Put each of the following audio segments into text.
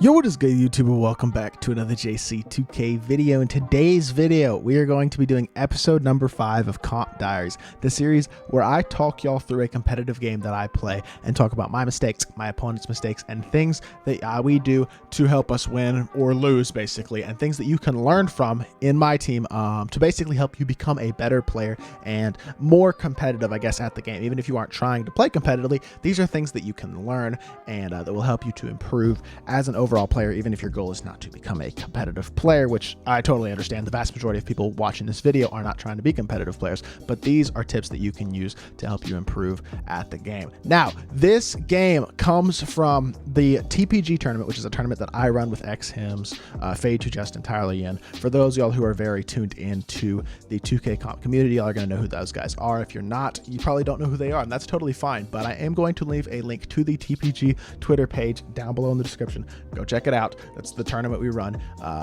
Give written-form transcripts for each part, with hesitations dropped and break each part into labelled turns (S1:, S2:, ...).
S1: Yo, what is good, YouTube? Welcome back to another JC2K video. In today's video, we are going to be doing episode number 5 of Comp Diaries, the series where I talk y'all through a competitive game that I play and talk about my mistakes, my opponent's mistakes, and things that we do to help us win or lose, basically, and things that you can learn from in my team to basically help you become a better player and more competitive, I guess, at the game. Even if you aren't trying to play competitively, these are things that you can learn and that will help you to improve as an overall player, even if your goal is not to become a competitive player, which I totally understand. The vast majority of people watching this video are not trying to be competitive players, but these are tips that you can use to help you improve at the game. Now, this game comes from the TPG tournament, which is a tournament that I run with XHIMS, Fade to Just entirely in. For those of y'all who are very tuned into the 2K comp community, y'all are going to know who those guys are. If you're not, you probably don't know who they are, and that's totally fine, but I am going to leave a link to the TPG Twitter page down below in the description. Go check it out. That's the tournament we run.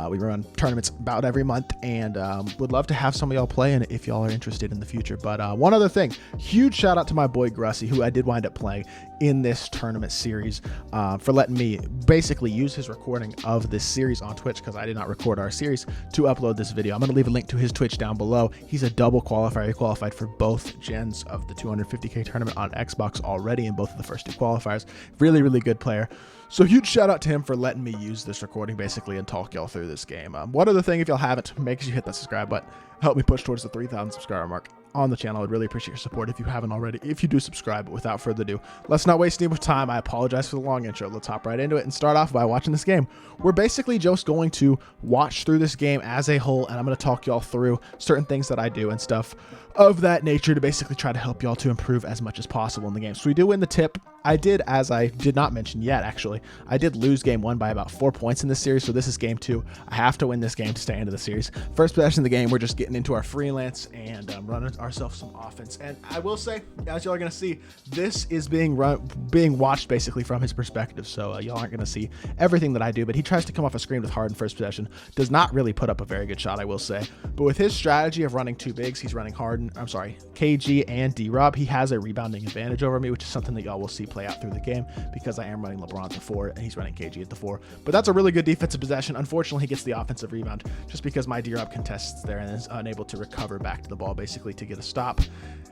S1: We run tournaments about every month, and would love to have some of y'all play in it if y'all are interested in the future. But one other thing, huge shout out to my boy Grussy, who I did wind up playing in this tournament series, for letting me basically use his recording of this series on Twitch, because I did not record our series, to upload this video. I'm going to leave a link to his Twitch down below. He's a double qualifier. He qualified for both gens of the 250K tournament on Xbox already in both of the first 2 qualifiers. Really, really good player. So huge shout out to him for letting me use this recording basically and talk y'all through this game. One other thing, if y'all haven't, make sure you hit that subscribe button. Help me push towards the 3,000 subscriber mark on the channel. I'd really appreciate your support if you haven't already, if you do subscribe. But without further ado, let's not waste any more time. I apologize for the long intro. Let's hop right into it and start off by watching this game. We're basically just going to watch through this game as a whole, and I'm going to talk y'all through certain things that I do and stuff of that nature to basically try to help y'all to improve as much as possible in the game. So we do win the tip. I did, as I did not mention yet, actually, I did lose game 1 by about 4 points in this series, so this is game 2. I have to win this game to stay into the series. First possession of the game, we're just getting into our freelance and running ourselves some offense. And I will say, as y'all are going to see, this is being watched basically from his perspective, so y'all aren't going to see everything that I do, but he tries to come off a screen with Harden first possession. Does not really put up a very good shot, I will say. But with his strategy of running 2 bigs, he's running KG and D-Rob. He has a rebounding advantage over me, which is something that y'all will see play out through the game because I am running LeBron at the 4 and he's running KG at the 4. But that's a really good defensive possession. Unfortunately, he gets the offensive rebound just because my D-Rob contests there and is unable to recover back to the ball basically to get a stop.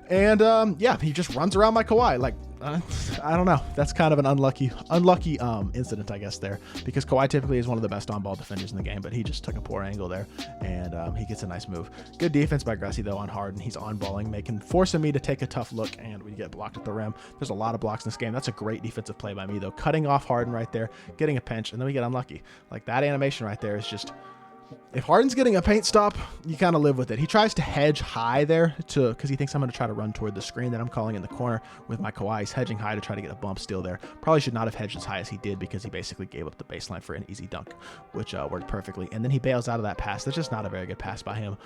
S1: And yeah, he just runs around my Kawhi. Like, I don't know. That's kind of an unlucky incident, I guess, there, because Kawhi typically is one of the best on-ball defenders in the game, but he just took a poor angle there, and he gets a nice move. Good defense by Grussy, though, on Harden. He's on-balling, forcing me to take a tough look, and we get blocked at the rim. There's a lot of blocks in this game. That's a great defensive play by me, though. Cutting off Harden right there, getting a pinch, and then we get unlucky. Like, that animation right there is just... If Harden's getting a paint stop, you kind of live with it. He tries to hedge high there because he thinks I'm going to try to run toward the screen that I'm calling in the corner with my Kawhi. He's hedging high to try to get a bump steal there. Probably should not have hedged as high as he did because he basically gave up the baseline for an easy dunk, which worked perfectly. And then he bails out of that pass. That's just not a very good pass by him.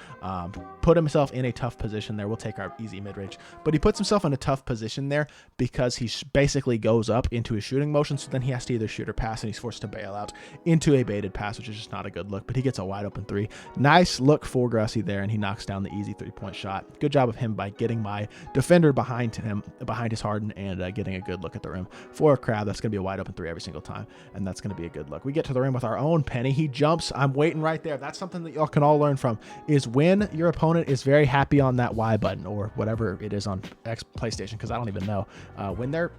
S1: Put himself in a tough position there. We'll take our easy mid-range. But he puts himself in a tough position there because he basically goes up into his shooting motion. So then he has to either shoot or pass, and he's forced to bail out into a baited pass, which is just not a good look. But he gets a wide open 3. Nice look for Grussy there, and he knocks down the easy 3-point shot. Good job of him by getting my defender behind his Harden, and getting a good look at the rim for a Crab. That's going to be a wide open 3 every single time, and that's going to be a good look. We get to the rim with our own Penny. He jumps. I'm waiting right there. That's something that y'all can all learn from, is when your opponent is very happy on that Y button or whatever it is on PlayStation, because I don't even know. When they're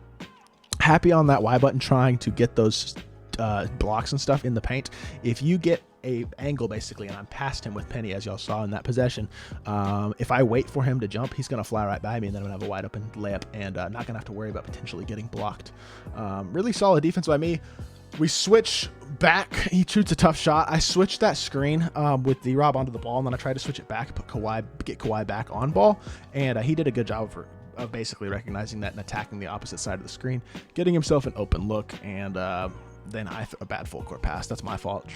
S1: happy on that Y button trying to get those blocks and stuff in the paint, if you get a angle basically, and I'm past him with Penny, as y'all saw in that possession, if I wait for him to jump, he's gonna fly right by me, and then I'm gonna have a wide open layup, and not gonna have to worry about potentially getting blocked. Really solid defense by me. We switch back. He shoots a tough shot. I switched that screen with D-Rob onto the ball, and then I tried to switch it back, get Kawhi back on ball, and he did a good job of basically recognizing that and attacking the opposite side of the screen, getting himself an open look, and then I threw a bad full court pass. That's my fault.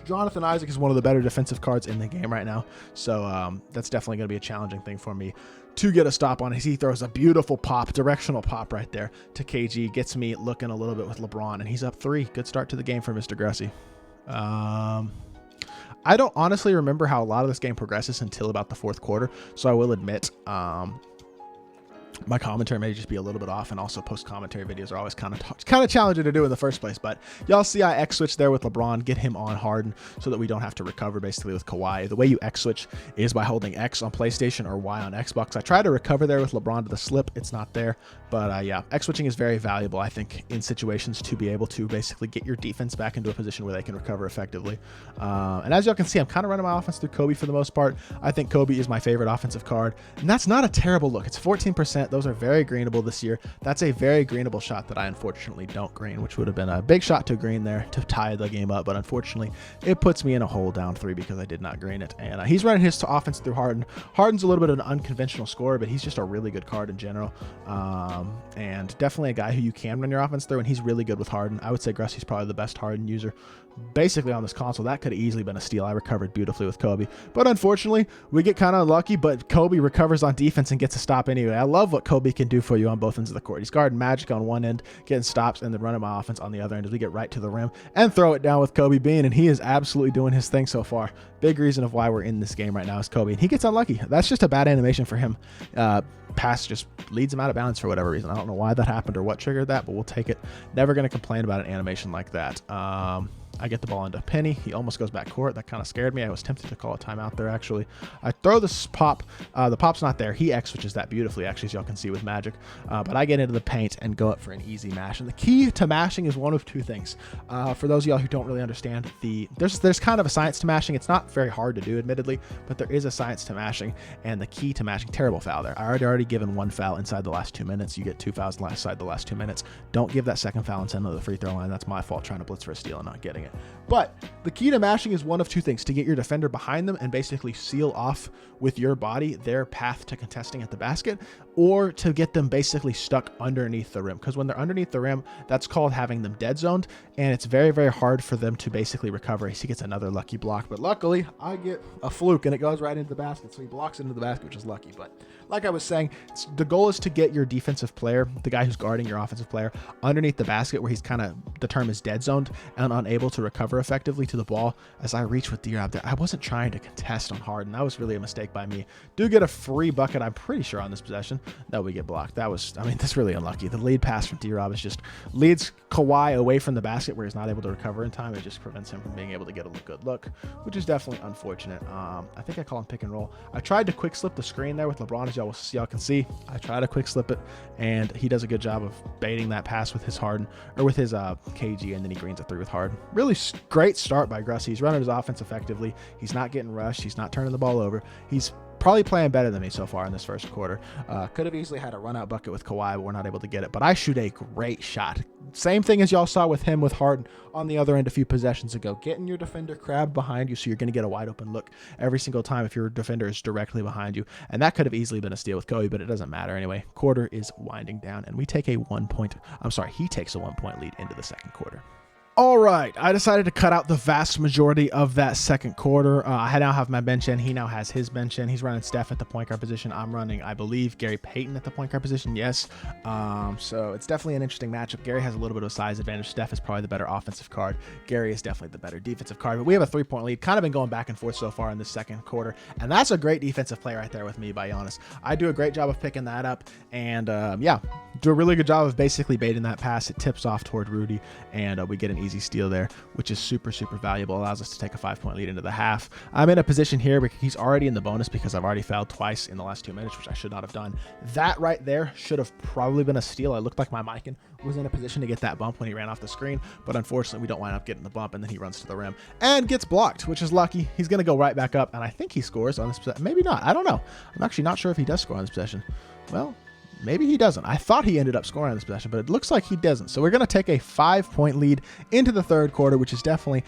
S1: Jonathan Isaac is one of the better defensive cards in the game right now, so that's definitely going to be a challenging thing for me to get a stop on. He throws a beautiful pop, directional pop right there to KG, gets me looking a little bit with LeBron, and he's up 3. Good start to the game for Mr. Grussy. I don't honestly remember how a lot of this game progresses until about the 4th quarter, so I will admit My commentary may just be a little bit off, and also post-commentary videos are always kind of challenging to do in the first place. But y'all see I X-switch there with LeBron, get him on Harden so that we don't have to recover basically with Kawhi. The way you X-switch is by holding X on PlayStation or Y on Xbox. I tried to recover there with LeBron to the slip. It's not there. But yeah, X-switching is very valuable, I think, in situations to be able to basically get your defense back into a position where they can recover effectively. And as y'all can see, I'm kind of running my offense through Kobe for the most part. I think Kobe is my favorite offensive card, and that's not a terrible look. It's 14%. Those are very greenable this year. That's a very greenable shot that I unfortunately don't green, which would have been a big shot to green there to tie the game up. But unfortunately, it puts me in a hole down 3 because I did not green it. And he's running his offense through Harden. Harden's a little bit of an unconventional scorer, but he's just a really good card in general. And definitely a guy who you can run your offense through, and he's really good with Harden. I would say Grussy's probably the best Harden user basically on this console. That could have easily been a steal. I recovered beautifully with Kobe, but unfortunately we get kind of lucky, but Kobe recovers on defense and gets a stop anyway. I love what Kobe can do for you on both ends of the court. He's guarding Magic on one end, getting stops, and then running my offense on the other end as we get right to the rim and throw it down with Kobe Bean, and he is absolutely doing his thing so far. Big reason of why we're in this game right now is Kobe, and he gets unlucky. That's just a bad animation for him. Pass just leads him out of bounds for whatever reason. I don't know why that happened or what triggered that, but we'll take it. Never going to complain about an animation like that. I get the ball into Penny. He almost goes back court. That kind of scared me. I was tempted to call a timeout there, actually. I throw this pop. The pop's not there. He X-switches that beautifully, actually, as y'all can see with Magic. But I get into the paint and go up for an easy mash. And the key to mashing is one of two things. For those of y'all who don't really understand, there's kind of a science to mashing. It's not very hard to do, admittedly, but there is a science to mashing. And the key to mashing, terrible foul there. I already given 1 foul inside the last 2 minutes. You get 2 fouls inside the last 2 minutes. Don't give that second foul and send to the free throw line. That's my fault trying to blitz for a steal and not getting it. But the key to mashing is one of two things: to get your defender behind them and basically seal off with your body their path to contesting at the basket, or to get them basically stuck underneath the rim. Because when they're underneath the rim, that's called having them dead zoned, and it's very, very hard for them to basically recover. He gets another lucky block, but luckily I get a fluke and it goes right into the basket. So he blocks into the basket, which is lucky. But like I was saying, the goal is to get your defensive player, the guy who's guarding your offensive player, underneath the basket where he's kind of, the term is dead zoned, and unable to recover effectively to the ball. As I reach with D-Rob there, I wasn't trying to contest on Harden. That was really a mistake by me. Do get a free bucket, I'm pretty sure, on this possession. No, we get blocked. That was, I mean, that's really unlucky. The lead pass from D-Rob is just leads Kawhi away from the basket where he's not able to recover in time. It just prevents him from being able to get a good look, which is definitely unfortunate. I think I call him pick and roll. I tried to quick slip the screen there with LeBron, as y'all can see. I try to quick slip it, and he does a good job of baiting that pass with his Harden, or with his KG, and then he greens a 3 with Harden. Really great start by Gruss. He's running his offense effectively. He's not getting rushed. He's not turning the ball over. He's probably playing better than me so far in this first quarter. Could have easily had a run out bucket with Kawhi, but we're not able to get it. But I shoot a great shot. Same thing as y'all saw with him with Harden on the other end a few possessions ago. Getting your defender crabbed behind you, so you're going to get a wide open look every single time if your defender is directly behind you. And that could have easily been a steal with Kobe, but it doesn't matter anyway. Quarter is winding down, and we take he takes a 1 point lead into the second quarter. All right, I decided to cut out the vast majority of that second quarter. I now have my bench in. He now has his bench in. He's running Steph at the point guard position. I'm running, I believe, Gary Payton at the point guard position. Yes. So it's definitely an interesting matchup. Gary has a little bit of a size advantage. Steph is probably the better offensive card. Gary is definitely the better defensive card. But we have a 3-point lead. Kind of been going back and forth so far in this second quarter. And that's a great defensive play right there with me, by Giannis. I do a great job of picking that up. And yeah, do a really good job of basically baiting that pass. It tips off toward Rudy, and we get an easy steal there, which is super, super valuable. Allows us to take a 5-point lead into the half. I'm in a position here because he's already in the bonus because I've already fouled twice in the last 2 minutes, which I should not have done. That right there should have probably been a steal. I looked like my Mikan was in a position to get that bump when he ran off the screen, but unfortunately we don't wind up getting the bump, and then he runs to the rim and gets blocked, which is lucky. He's going to go right back up, and I think he scores on this possession. Maybe not. I don't know. I'm actually not sure if he does score on this possession. Well, maybe he doesn't. I thought he ended up scoring on this possession, but it looks like he doesn't. So we're going to take a 5-point lead into the third quarter, which is definitely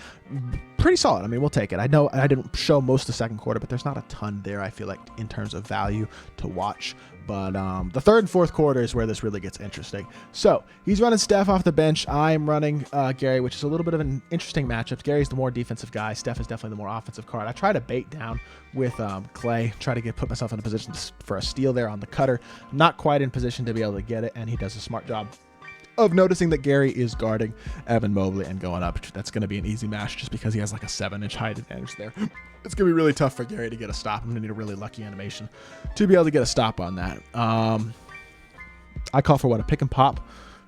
S1: pretty solid. I mean, we'll take it. I know I didn't show most of the second quarter, but there's not a ton there, I feel like, in terms of value to watch. But the third and fourth quarter is where this really gets interesting. So he's running Steph off the bench. I'm running Gary, which is a little bit of an interesting matchup. Gary's the more defensive guy. Steph is definitely the more offensive card. I try to bait down with Clay, try to put myself in a position for a steal there on the cutter. Not quite in position to be able to get it, and he does a smart job of noticing that Gary is guarding Evan Mobley and going up. That's going to be an easy match just because he has like a 7-inch height advantage there. It's going to be really tough for Gary to get a stop. I'm going to need a really lucky animation to be able to get a stop on that. I call for what, a pick and pop.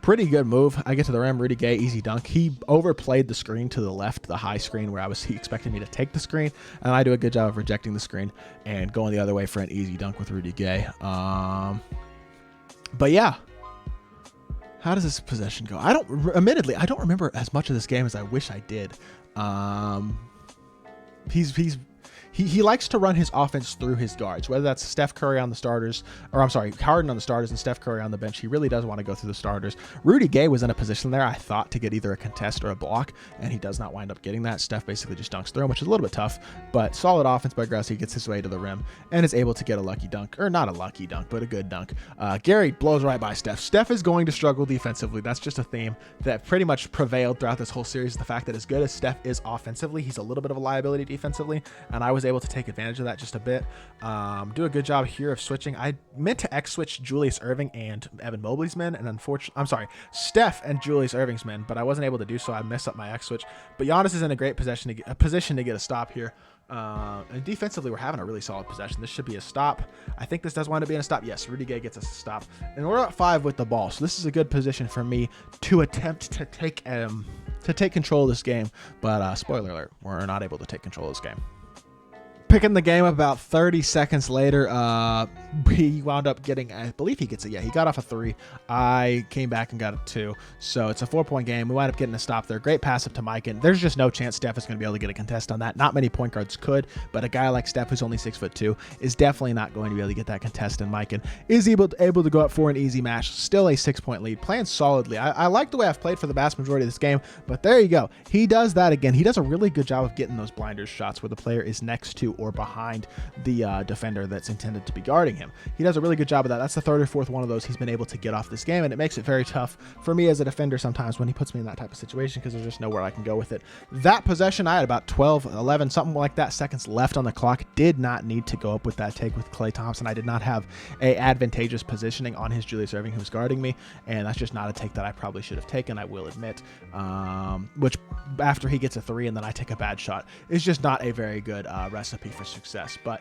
S1: Pretty good move. I get to the rim, Rudy Gay, easy dunk. He overplayed the screen to the left, the high screen where he expected me to take the screen, and I do a good job of rejecting the screen and going the other way for an easy dunk with Rudy Gay. But yeah, how does this possession go? Admittedly, I don't remember as much of this game as I wish I did. He likes to run his offense through his guards, whether that's Steph Curry on the starters, or I'm sorry, Harden on the starters and Steph Curry on the bench. He really does want to go through the starters. Rudy Gay was in a position there, I thought, to get either a contest or a block, and he does not wind up getting that. Steph basically just dunks through him, which is a little bit tough, but solid offense by Grass. He gets his way to the rim and is able to get a lucky dunk, or not a lucky dunk, but a good dunk. Gary blows right by Steph. Steph is going to struggle defensively. That's just a theme that pretty much prevailed throughout this whole series. The fact that as good as Steph is offensively, he's a little bit of a liability defensively, and I was able to take advantage of that just a bit. Do a good job here of switching. I meant to X switch Julius Erving and Evan Mobley's men, and unfortunately, I'm sorry, Steph and Julius Erving's men, but I wasn't able to do so. I messed up my X switch. But Giannis is in a great position to get a stop here. And defensively, we're having a really solid possession. This should be a stop. I think this does wind up being a stop. Yes, Rudy Gay gets us a stop, and we're at 5 with the ball. So this is a good position for me to attempt to take control of this game. But spoiler alert, we're not able to take control of this game. Picking the game about 30 seconds later, he wound up getting, I believe he gets it. Yeah, he got off a 3. I came back and got a 2. So it's a 4-point game. We wind up getting a stop there. Great pass up to Mike, and there's just no chance Steph is going to be able to get a contest on that. Not many point guards could, but a guy like Steph, who's only 6'2", is definitely not going to be able to get that contest. And Mike is able to go up for an easy match. Still a 6-point lead, playing solidly. I like the way I've played for the vast majority of this game, but there you go. He does that again. He does a really good job of getting those blinders shots where the player is next to or behind the defender that's intended to be guarding him. He does a really good job of that. That's the 3rd or 4th one of those he's been able to get off this game, and it makes it very tough for me as a defender sometimes when he puts me in that type of situation, because there's just nowhere I can go with it. That possession, I had about 12, 11, something like that seconds left on the clock. Did not need to go up with that take with Klay Thompson. I did not have a advantageous positioning on his Julius Erving, who's guarding me, and that's just not a take that I probably should have taken, I will admit. Which, after he gets a 3 and then I take a bad shot, is just not a very good recipe for success. But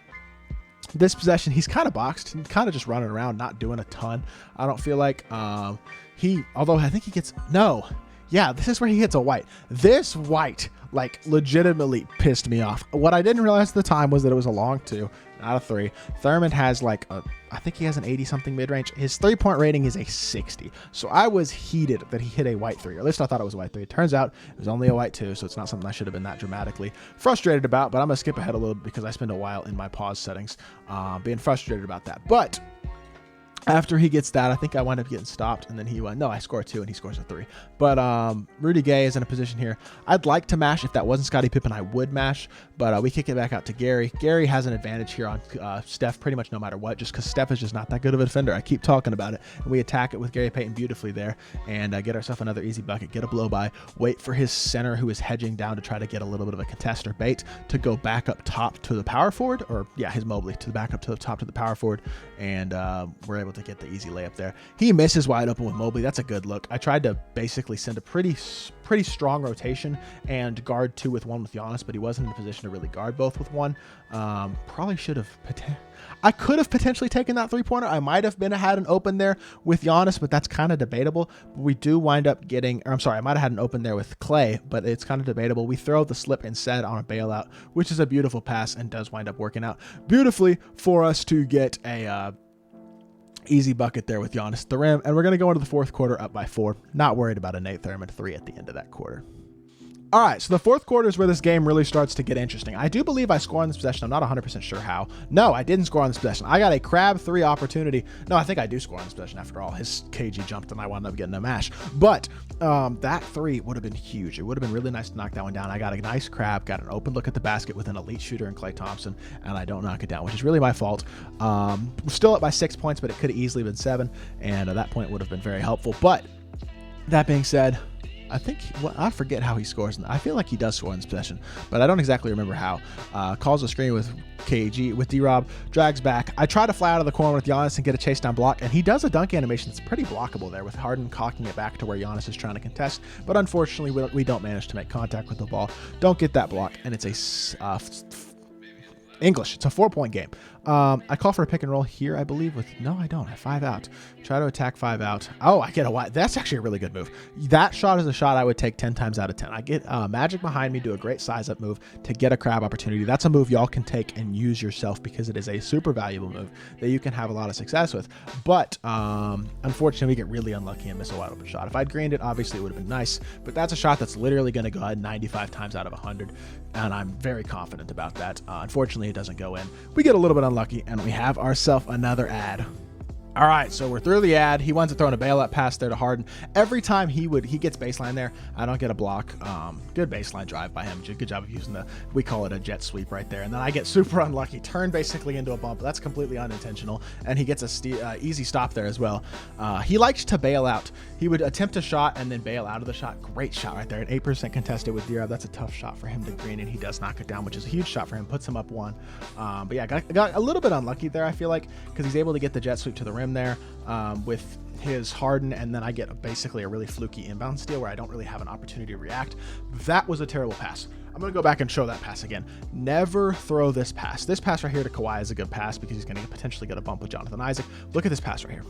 S1: this possession, he's kind of boxed, kind of just running around, not doing a ton. I don't feel like although I think he gets, no. Yeah, this is where he hits a white. This white, like, legitimately pissed me off. What I didn't realize at the time was that it was a long 2, not a 3. Thurman has like I think he has an 80-something mid-range. His 3-point rating is a 60. So I was heated that he hit a white 3, or at least I thought it was a white 3. It turns out it was only a white 2, so it's not something I should have been that dramatically frustrated about, but I'm going to skip ahead a little because I spend a while in my pause settings being frustrated about that. But after he gets that, I think I wind up getting stopped, and then he went, no, I score a 2 and he scores a 3. But Rudy Gay is in a position here. I'd like to mash. If that wasn't Scottie Pippen, I would mash, but we kick it back out to Gary. Gary has an advantage here on Steph pretty much no matter what, just because Steph is just not that good of a defender. I keep talking about it, and we attack it with Gary Payton beautifully there, and get ourselves another easy bucket, get a blow by, wait for his center, who is hedging down to try to get a little bit of a contest or bait, to go back up top to the power forward, or yeah, his Mobley, to the back up to the top to the power forward, and we're able to get the easy layup there. He misses wide open with Mobley. That's a good look. I tried to basically send a pretty strong rotation and guard 2 with 1 with Giannis, but he wasn't in a position to really guard both with 1. Probably should have. I could have potentially taken that 3-pointer. I might have had an open there with Giannis, but that's kind of debatable. We do wind up getting, or I'm sorry, I might have had an open there with Klay, but it's kind of debatable. We throw the slip instead on a bailout, which is a beautiful pass and does wind up working out beautifully for us to get a easy bucket there with Giannis at the rim, and we're going to go into the 4th quarter up by 4. Not worried about a Nate Thurman 3 at the end of that quarter. All right, so the 4th quarter is where this game really starts to get interesting. I do believe I score on this possession. I'm not 100% sure how. No, I didn't score on this possession. I got a crab 3 opportunity. No, I think I do score on this possession after all. His KG jumped and I wound up getting a mash. But that 3 would have been huge. It would have been really nice to knock that one down. I got a nice crab, got an open look at the basket with an elite shooter in Klay Thompson, and I don't knock it down, which is really my fault. We're still up by 6 points, but it could have easily been 7, and at that point would have been very helpful. But that being said, I think, well, I forget how he scores. I feel like he does score in this possession, but I don't exactly remember how. Calls a screen with KG, with D-Rob, drags back. I try to fly out of the corner with Giannis and get a chase down block, and he does a dunk animation that's pretty blockable there with Harden cocking it back to where Giannis is trying to contest, but unfortunately we don't manage to make contact with the ball. Don't get that block, and it's a English. It's a 4-point game. I call for a pick and roll here, I believe, with, no, I don't. I have 5 out. Try to attack 5 out. Oh, I get a wide. That's actually a really good move. That shot is a shot I would take 10 times out of 10. I get Magic behind me, do a great size up move to get a crab opportunity. That's a move y'all can take and use yourself because it is a super valuable move that you can have a lot of success with. But unfortunately, we get really unlucky and miss a wide open shot. If I'd greened it, obviously it would have been nice, but that's a shot that's literally going to go ahead 95 times out of 100, and I'm very confident about that. Unfortunately, it doesn't go in. We get a little bit unlucky, and we have ourselves another ad. All right, so we're through the ad. He winds up throwing a bailout pass there to Harden. Every time he gets baseline there, I don't get a block. Good baseline drive by him. Good job of using we call it a jet sweep right there. And then I get super unlucky, turn basically into a bump. That's completely unintentional. And he gets a easy stop there as well. He likes to bail out. He would attempt a shot and then bail out of the shot. Great shot right there. An 8% contested with DIARIES. That's a tough shot for him to green, and he does knock it down, which is a huge shot for him. Puts him up 1. But yeah, got a little bit unlucky there, I feel like, because he's able to get the jet sweep to the rim there with his Harden, and then I get basically a really fluky inbound steal where I don't really have an opportunity to react. That was a terrible pass. I'm going to go back and show that pass again. Never throw this pass. This pass right here to Kawhi is a good pass because he's going to potentially get a bump with Jonathan Isaac. Look at this pass right here.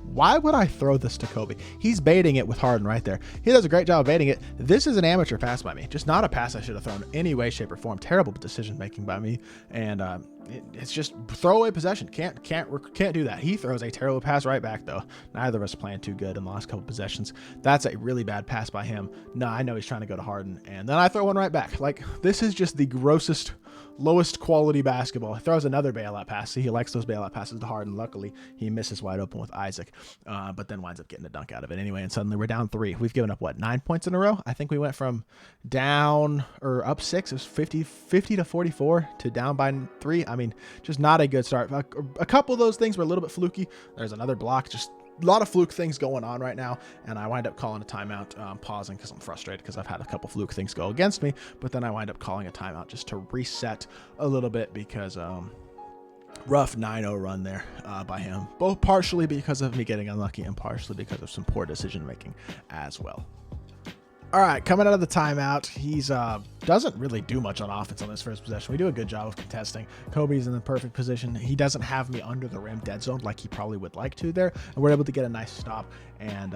S1: Why would I throw this to Kobe? He's baiting it with Harden right there. He does a great job of baiting it. This is an amateur pass by me. Just not a pass I should have thrown in any way, shape, or form. Terrible decision making by me. And it's just throwaway possession. Can't do that. He throws a terrible pass right back though. Neither of us playing too good in the last couple possessions. That's a really bad pass by him. No, I know he's trying to go to Harden, and then I throw one right back. Like, this is just the grossest, lowest quality basketball. He throws another bailout pass. See, he likes those bailout passes to Harden. Luckily, he misses wide open with Isaac, but then winds up getting a dunk out of it anyway. And suddenly we're down 3. We've given up, what, 9 points in a row? I think we went from down or up 6. It was 50 to 44 to down by 3. I mean, just not a good start. A couple of those things were a little bit fluky. There's another block, just a lot of fluke things going on right now, and I wind up calling a timeout, pausing because I'm frustrated because I've had a couple fluke things go against me, but then I wind up calling a timeout just to reset a little bit because rough 9-0 run there by him, both partially because of me getting unlucky and partially because of some poor decision making as well. All right, coming out of the timeout, he's doesn't really do much on offense on this first possession. We do a good job of contesting. Kobe's in the perfect position. He doesn't have me under the rim dead zone like he probably would like to there, and we're able to get a nice stop. And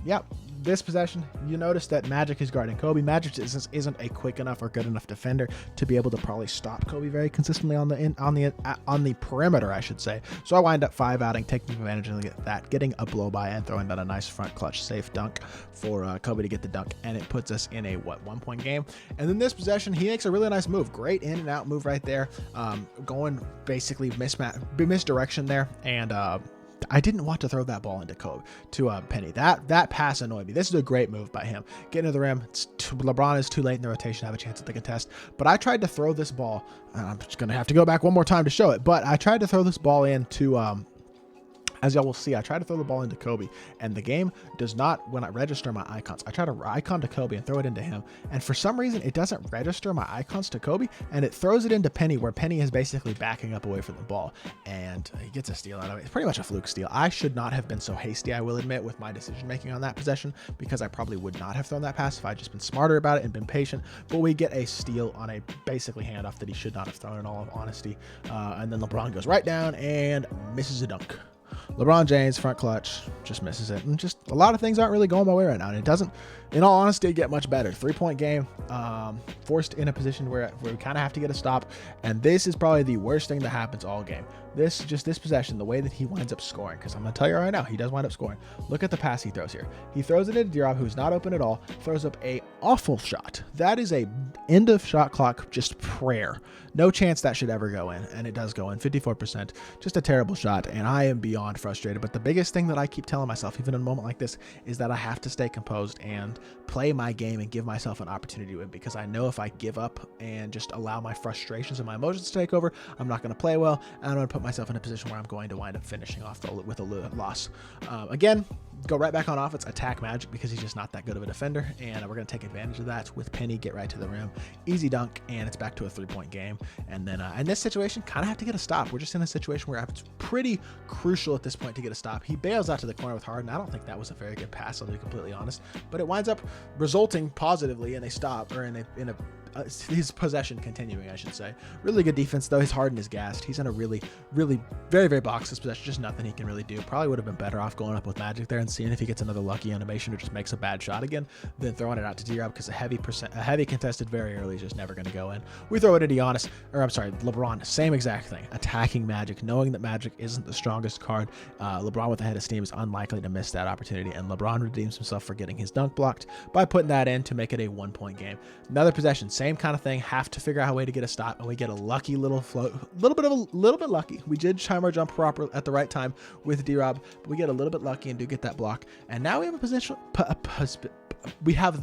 S1: yeah, this possession, you notice that Magic is guarding Kobe. Magic isn't a quick enough or good enough defender to be able to probably stop Kobe very consistently on the perimeter, I should say. So I wind up 5-outing, taking advantage of that, getting a blow by, and throwing down a nice front clutch safe dunk for Kobe to get the dunk, and it puts us in a 1-point game. And then this possession, he makes a really nice move, great in and out move right there, going basically misdirection there, and I didn't want to throw that ball into Kobe to Penny. That pass annoyed me. This is a great move by him. Getting to the rim. LeBron is too late in the rotation. I have a chance at the contest. But I tried to throw this ball. I'm just going to have to go back one more time to show it. But I tried to throw this ball into as y'all will see, I try to throw the ball into Kobe, and the game does not, when I register my icons, I try to icon to Kobe and throw it into him, and for some reason, it doesn't register my icons to Kobe, and it throws it into Penny, where Penny is basically backing up away from the ball, and he gets a steal out of it. It's pretty much a fluke steal. I should not have been so hasty, I will admit, with my decision-making on that possession, because I probably would not have thrown that pass if I'd just been smarter about it and been patient, but we get a steal on a basically handoff that he should not have thrown, in all of honesty, and then LeBron goes right down and misses a dunk. LeBron James, front clutch, just misses it. And just a lot of things aren't really going my way right now. And it doesn't, in all honesty, get much better. 3-point game, forced in a position where we kind of have to get a stop. And this is probably the worst thing that happens all game. This possession, the way that he winds up scoring, because I'm going to tell you right now, he does wind up scoring. Look at the pass he throws here. He throws it into DIARIES, who's not open at all, throws up a awful shot. That is a end of shot clock, just prayer. No chance that should ever go in, and it does go in, 54%. Just a terrible shot, and I am beyond frustrated. But the biggest thing that I keep telling myself, even in a moment like this, is that I have to stay composed and play my game and give myself an opportunity to win, because I know if I give up and just allow my frustrations and my emotions to take over, I'm not going to play well, and I'm going to put myself in a position where I'm going to wind up finishing off with a loss. Again, go right back on offense, attack Magic, because he's just not that good of a defender, and we're going to take advantage of that with Penny, get right to the rim, easy dunk, and it's back to a 3-point game. And then in this situation, kind of have to get a stop. We're just in a situation where it's pretty crucial at this point to get a stop. He bails out to the corner with Harden. I don't think that was a very good pass, I'll be completely honest, but it winds up resulting positively in a stop, or in his possession continuing, I should say. Really good defense, though. His Harden is gassed. He's in a really, really very, very boxless possession. Just nothing he can really do. Probably would have been better off going up with Magic there and seeing if he gets another lucky animation or just makes a bad shot again than throwing it out to D-Rob, because a heavy contested very early is just never going to go in. We throw it to LeBron. Same exact thing. Attacking Magic, knowing that Magic isn't the strongest card. LeBron with a head of steam is unlikely to miss that opportunity, and LeBron redeems himself for getting his dunk blocked by putting that in to make it a 1-point game. Another possession, same kind of thing. Have to figure out a way to get a stop, and we get a lucky little float, a little bit lucky. We did time our jump proper at the right time with D-Rob, but we get a little bit lucky and do get that block. And now we have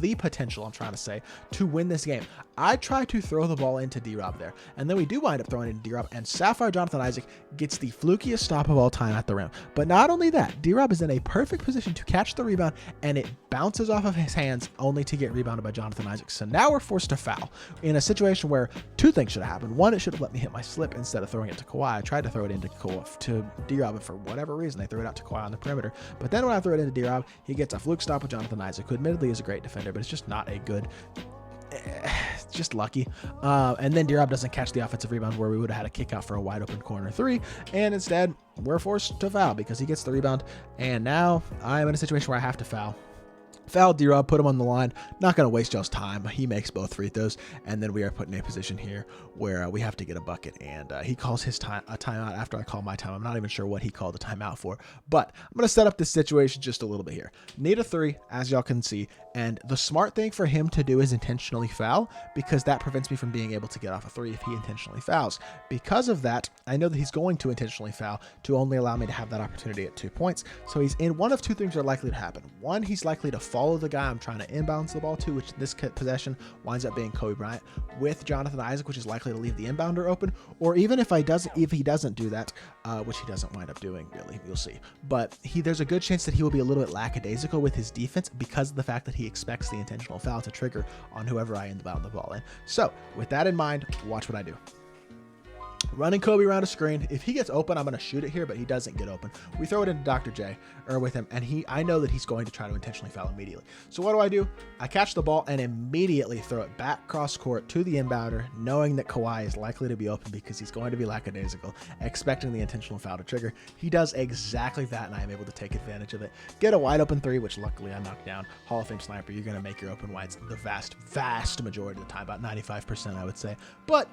S1: the potential, I'm trying to say, to win this game. I try to throw the ball into D-Rob there, and then we do wind up throwing it into D-Rob, and Sapphire Jonathan Isaac gets the flukiest stop of all time at the rim. But not only that, D-Rob is in a perfect position to catch the rebound, and it bounces off of his hands only to get rebounded by Jonathan Isaac. So now we're forced to foul in a situation where two things should have happened. One, it should have let me hit my slip instead of throwing it to Kawhi. I tried to throw it into D-Rob, and for whatever reason, they threw it out to Kawhi on the perimeter. But then when I throw it into D-Rob, he gets a fluke stop with Jonathan Isaac, who admittedly is a great defender, but it's just not a good... It's just lucky. And then D-Rob doesn't catch the offensive rebound where we would have had a kick out for a wide open corner 3. And instead, we're forced to foul because he gets the rebound. And now I'm in a situation where I have to foul. Foul D-Rob, put him on the line. Not going to waste y'all's time. He makes both free throws, and then we are put in a position here where we have to get a bucket, and he calls his timeout after I call my time. I'm not even sure what he called the timeout for, but I'm going to set up this situation just a little bit here. Need a 3, as y'all can see, and the smart thing for him to do is intentionally foul, because that prevents me from being able to get off a 3 if he intentionally fouls. Because of that, I know that he's going to intentionally foul to only allow me to have that opportunity at 2 points. So he's in one of two things are likely to happen. One, he's likely to follow the guy I'm trying to inbounds the ball to, which this possession winds up being Kobe Bryant with Jonathan Isaac, which is likely to leave the inbounder open. Or even if he doesn't do that, which he doesn't wind up doing, really, you'll see. But there's a good chance that he will be a little bit lackadaisical with his defense because of the fact that he expects the intentional foul to trigger on whoever I inbound the ball in. So with that in mind, watch what I do. Running Kobe around a screen. If he gets open, I'm going to shoot it here, but he doesn't get open. We throw it into Dr. J, or with him, and I know that he's going to try to intentionally foul immediately. So what do? I catch the ball and immediately throw it back cross court to the inbounder, knowing that Kawhi is likely to be open because he's going to be lackadaisical, expecting the intentional foul to trigger. He does exactly that, and I am able to take advantage of it. Get a wide open 3, which luckily I knocked down. Hall of Fame sniper, you're going to make your open wides the vast majority of the time, about 95%, I would say. But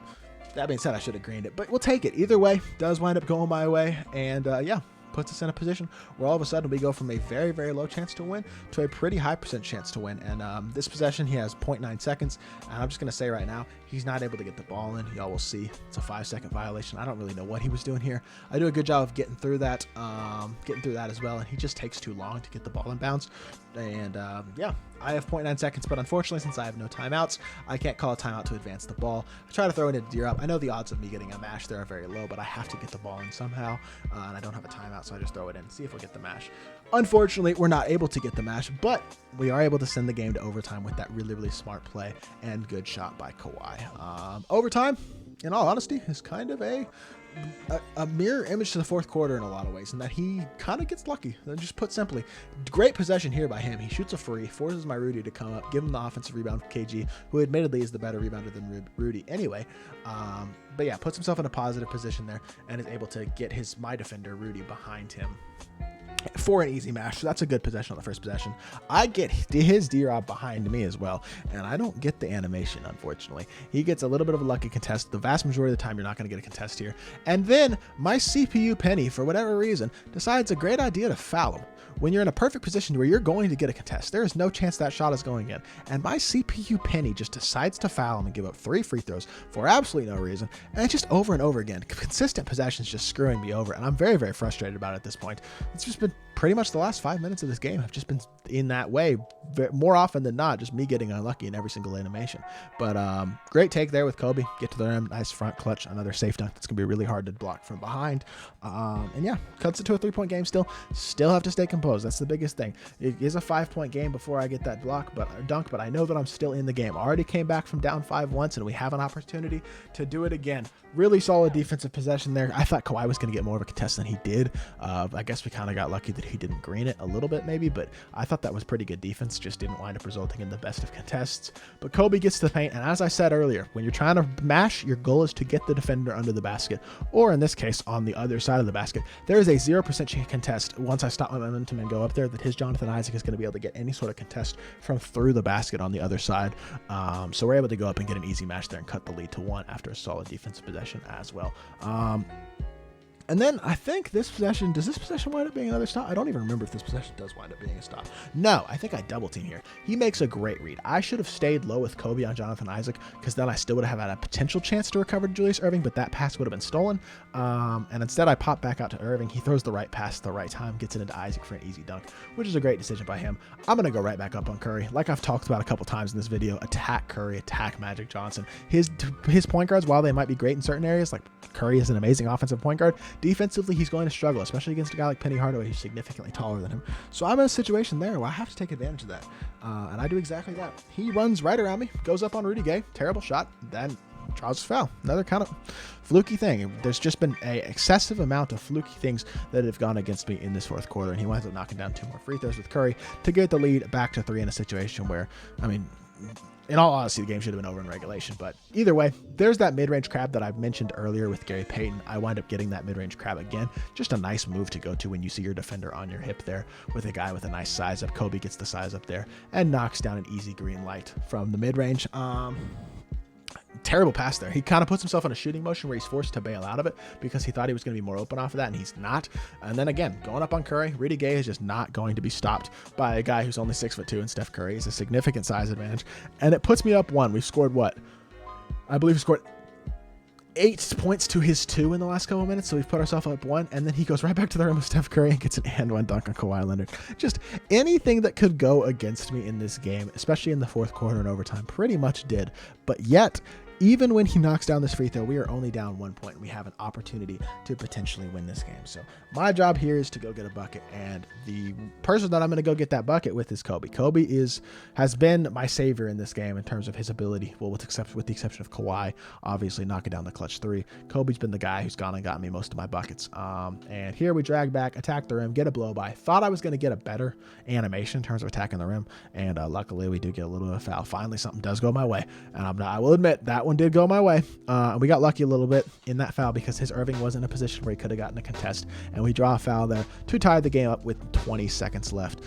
S1: that being said, I should have greened it, but we'll take it. Either way, does wind up going my way, and yeah, puts us in a position where all of a sudden we go from a very, very low chance to win to a pretty high % chance to win. And this possession, he has 0.9 seconds, and I'm just going to say right now, he's not able to get the ball in. Y'all will see. It's a 5-second violation. I don't really know what he was doing here. I do a good job of getting through that as well, and he just takes too long to get the ball in bounds. And yeah, I have 0.9 seconds, but unfortunately, since I have no timeouts, I can't call a timeout to advance the ball. I try to throw it into D-Rob. I know the odds of me getting a mash there are very low, but I have to get the ball in somehow, and I don't have a timeout, so I just throw it in and see if we'll get the mash. Unfortunately, we're not able to get the mash, but we are able to send the game to overtime with that really, really smart play and good shot by Kawhi. Overtime, in all honesty, is kind of a mirror image to the fourth quarter in a lot of ways, in that he kind of gets lucky. Just put simply, great possession here by him. He shoots a free, forces my Rudy to come up, give him the offensive rebound for KG, who admittedly is the better rebounder than Rudy anyway. But yeah, puts himself in a positive position there and is able to get my defender Rudy behind him for an easy mash. So that's a good possession on the first possession. I get his D-Rob behind me as well, and I don't get the animation, unfortunately. He gets a little bit of a lucky contest. The vast majority of the time, you're not going to get a contest here. And then my CPU Penny, for whatever reason, decides a great idea to foul him. When you're in a perfect position where you're going to get a contest, there is no chance that shot is going in. And my CPU Penny just decides to foul him and give up 3 free throws for absolutely no reason. And it's just over and over again. Consistent possessions just screwing me over. And I'm very, very frustrated about it at this point. It's just been pretty much the last 5 minutes of this game have just been in that way, more often than not, just me getting unlucky in every single animation. But great take there with Kobe. Get to the rim, nice front clutch, another safe dunk. That's gonna be really hard to block from behind. And yeah, cuts it to a 3-point game still have to stay composed. That's the biggest thing. It is a 5-point game before I get that dunk, but I know that I'm still in the game. I already came back from down 5 once, and we have an opportunity to do it again. Really solid defensive possession there. I thought Kawhi was going to get more of a contest than he did. I guess we kind of got lucky that he didn't green it a little bit maybe, but I thought that was pretty good defense. Just didn't wind up resulting in the best of contests. But Kobe gets to the paint, and as I said earlier, when you're trying to mash, your goal is to get the defender under the basket, or in this case, on the other side of the basket. There is a 0% contest once I stop my momentum and go up there that his Jonathan Isaac is going to be able to get any sort of contest from through the basket on the other side. So we're able to go up and get an easy match there and cut the lead to 1 after a solid defensive possession as well. And then I think this possession, does this possession wind up being another stop? I don't even remember if this possession does wind up being a stop. No, I think I double team here. He makes a great read. I should have stayed low with Kobe on Jonathan Isaac, because then I still would have had a potential chance to recover Julius Erving, but that pass would have been stolen. And instead I pop back out to Erving. He throws the right pass at the right time, gets it into Isaac for an easy dunk, which is a great decision by him. I'm going to go right back up on Curry. Like I've talked about a couple times in this video, attack Curry, attack Magic Johnson. His point guards, while they might be great in certain areas, like Curry is an amazing offensive point guard, defensively he's going to struggle, especially against a guy like Penny Hardaway, who's significantly taller than him. So I'm in a situation there where I have to take advantage of that, and I do exactly that. He runs right around me, goes up on Rudy Gay, terrible shot, then draws a foul. Another kind of fluky thing. There's just been an excessive amount of fluky things that have gone against me in this fourth quarter, and he winds up knocking down 2 more free throws with Curry to get the lead back to 3 in a situation where, I mean, in all honesty, the game should have been over in regulation. But either way, there's that mid-range crab that I mentioned earlier with Gary Payton. I wind up getting that mid-range crab again. Just a nice move to go to when you see your defender on your hip there with a guy with a nice size up. Kobe gets the size up there and knocks down an easy green light from the mid-range. Terrible pass there. He kind of puts himself in a shooting motion where he's forced to bail out of it because he thought he was going to be more open off of that, and he's not. And then again, going up on Curry, Rudy Gay is just not going to be stopped by a guy who's only 6'2", and Steph Curry is a significant size advantage. And it puts me up 1. We've scored what? I believe we scored 8 points to his 2 in the last couple of minutes, so we've put ourselves up 1, and then he goes right back to the rim with Steph Curry and gets an and-one dunk on Kawhi Leonard. Just anything that could go against me in this game, especially in the fourth quarter and overtime, pretty much did. But yet, even when he knocks down this free throw, we are only down 1 point, and we have an opportunity to potentially win this game. So my job here is to go get a bucket, and the person that I'm going to go get that bucket with is Kobe. Kobe has been my savior in this game in terms of his ability, well, with the exception of Kawhi, obviously knocking down the clutch 3. Kobe's been the guy who's gone and gotten me most of my buckets. And here we drag back, attack the rim, get a blow by. Thought I was going to get a better animation in terms of attacking the rim, and luckily we do get a little bit of a foul. Finally, something does go my way, and I will admit that one did go my way. We got lucky a little bit in that foul because his Erving was in a position where he could have gotten a contest, and we draw a foul there to tie the game up with 20 seconds left.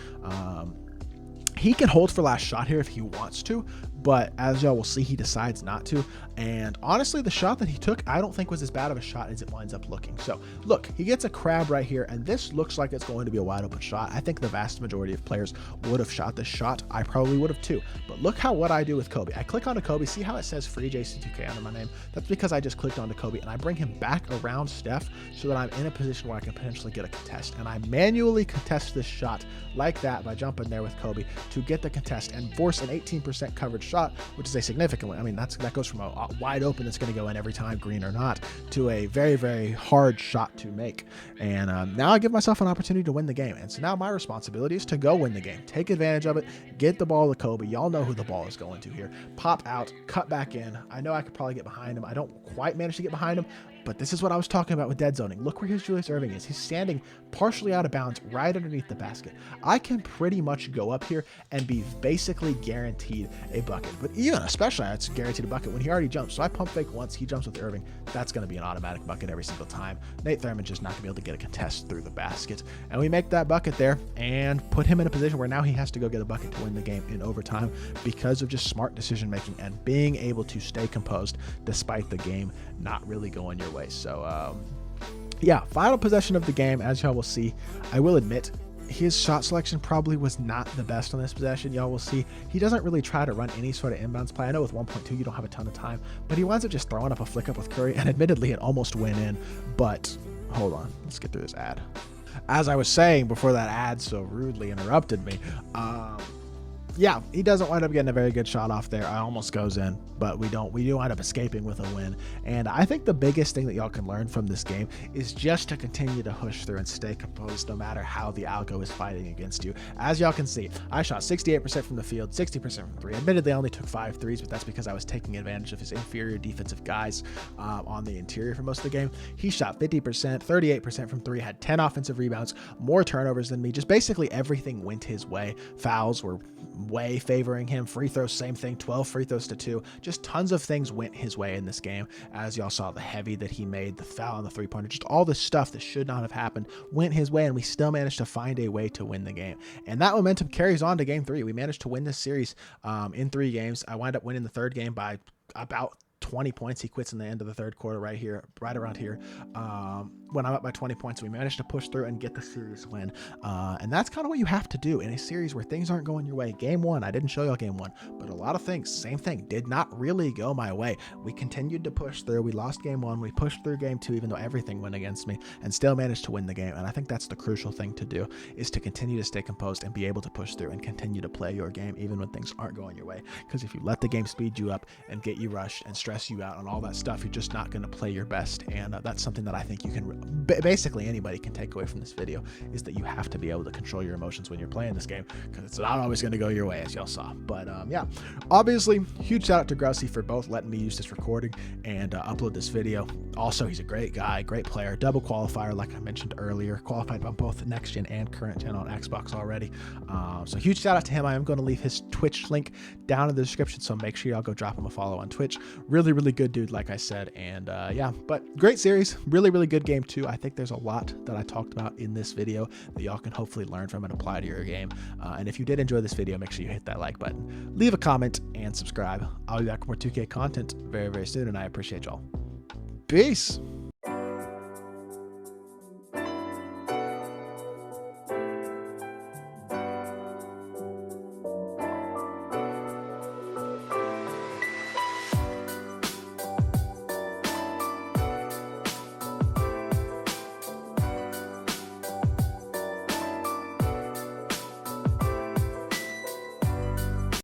S1: He can hold for last shot here if he wants to, but as y'all will see, he decides not to. And honestly, the shot that he took, I don't think was as bad of a shot as it winds up looking. So look, he gets a crab right here, and this looks like it's going to be a wide open shot. I think the vast majority of players would have shot this shot. I probably would have too. But look what I do with Kobe. I click onto Kobe. See how it says free JC2K under my name? That's because I just clicked onto Kobe, and I bring him back around Steph so that I'm in a position where I can potentially get a contest. And I manually contest this shot like that by jumping there with Kobe to get the contest and force an 18% coverage shot, which is a significant one. I mean, that goes from a wide open that's going to go in every time, green or not, to a very, very hard shot to make. And now I give myself an opportunity to win the game. And so now my responsibility is to go win the game, take advantage of it, get the ball to Kobe. Y'all know who the ball is going to here. Pop out, cut back in. I know I could probably get behind him. I don't quite manage to get behind him, but this is what I was talking about with dead zoning. Look where his Julius Erving is. He's standing partially out of bounds right underneath the basket. I can pretty much go up here and be basically guaranteed a bucket. But even especially, it's guaranteed a bucket when he already jumps. So I pump fake once, he jumps with Erving. That's going to be an automatic bucket every single time. Nate Thurman's just not going to be able to get a contest through the basket. And we make that bucket there and put him in a position where now he has to go get a bucket to win the game in overtime because of just smart decision making and being able to stay composed despite the game not really going your way. So yeah, final possession of the game. As y'all will see, I will admit his shot selection probably was not the best on this possession. Y'all will see he doesn't really try to run any sort of inbounds play. I know with 1.2 you don't have a ton of time, but he winds up just throwing up a flick up with Curry, and admittedly it almost went in. But hold on, let's get through this ad. As I was saying before that ad so rudely interrupted me, yeah, he doesn't wind up getting a very good shot off there. I almost goes in, but we do wind up escaping with a win. And I think the biggest thing that y'all can learn from this game is just to continue to push through and stay composed no matter how the algo is fighting against you. As y'all can see, I shot 68% from the field, 60% from three. Admittedly, I only took 5 threes, but that's because I was taking advantage of his inferior defensive guys on the interior for most of the game. He shot 50%, 38% from three, had 10 offensive rebounds, more turnovers than me. Just basically everything went his way. Fouls were way favoring him. Free throws, same thing, 12 free throws to 2. Just tons of things went his way in this game. As y'all saw, the heavy that he made, the foul on the three-pointer, just all this stuff that should not have happened went his way, and we still managed to find a way to win the game. And that momentum carries on to game 3. We managed to win this series in 3 games. I wound up winning the third game by about 20 points. He quits in the end of the third quarter right around here. When I'm up by 20 points, we managed to push through and get the series win. And that's kind of what you have to do in a series where things aren't going your way. Game 1, I didn't show y'all game 1, but a lot of things, same thing, did not really go my way. We continued to push through. We lost game 1. We pushed through game 2, even though everything went against me, and still managed to win the game. And I think that's the crucial thing to do, is to continue to stay composed and be able to push through and continue to play your game even when things aren't going your way. Because if you let the game speed you up and get you rushed and stress you out on all that stuff, you're just not going to play your best. And that's something that I think you can basically anybody can take away from this video, is that you have to be able to control your emotions when you're playing this game, because it's not always going to go your way, as y'all saw. But yeah, obviously huge shout out to Grussi for both letting me use this recording and upload this video. Also, he's a great guy, great player, double qualifier like I mentioned earlier, qualified on both next gen and current gen on Xbox already. So huge shout out to him. I am going to leave his Twitch link down in the description, so make sure y'all go drop him a follow on Twitch. Really good dude, like I said. And yeah, but great series, really good game too. I think there's a lot that I talked about in this video that y'all can hopefully learn from and apply to your game. And if you did enjoy this video, make sure you hit that like button, leave a comment, and subscribe. I'll be back with more 2K content very soon, and I appreciate y'all. Peace.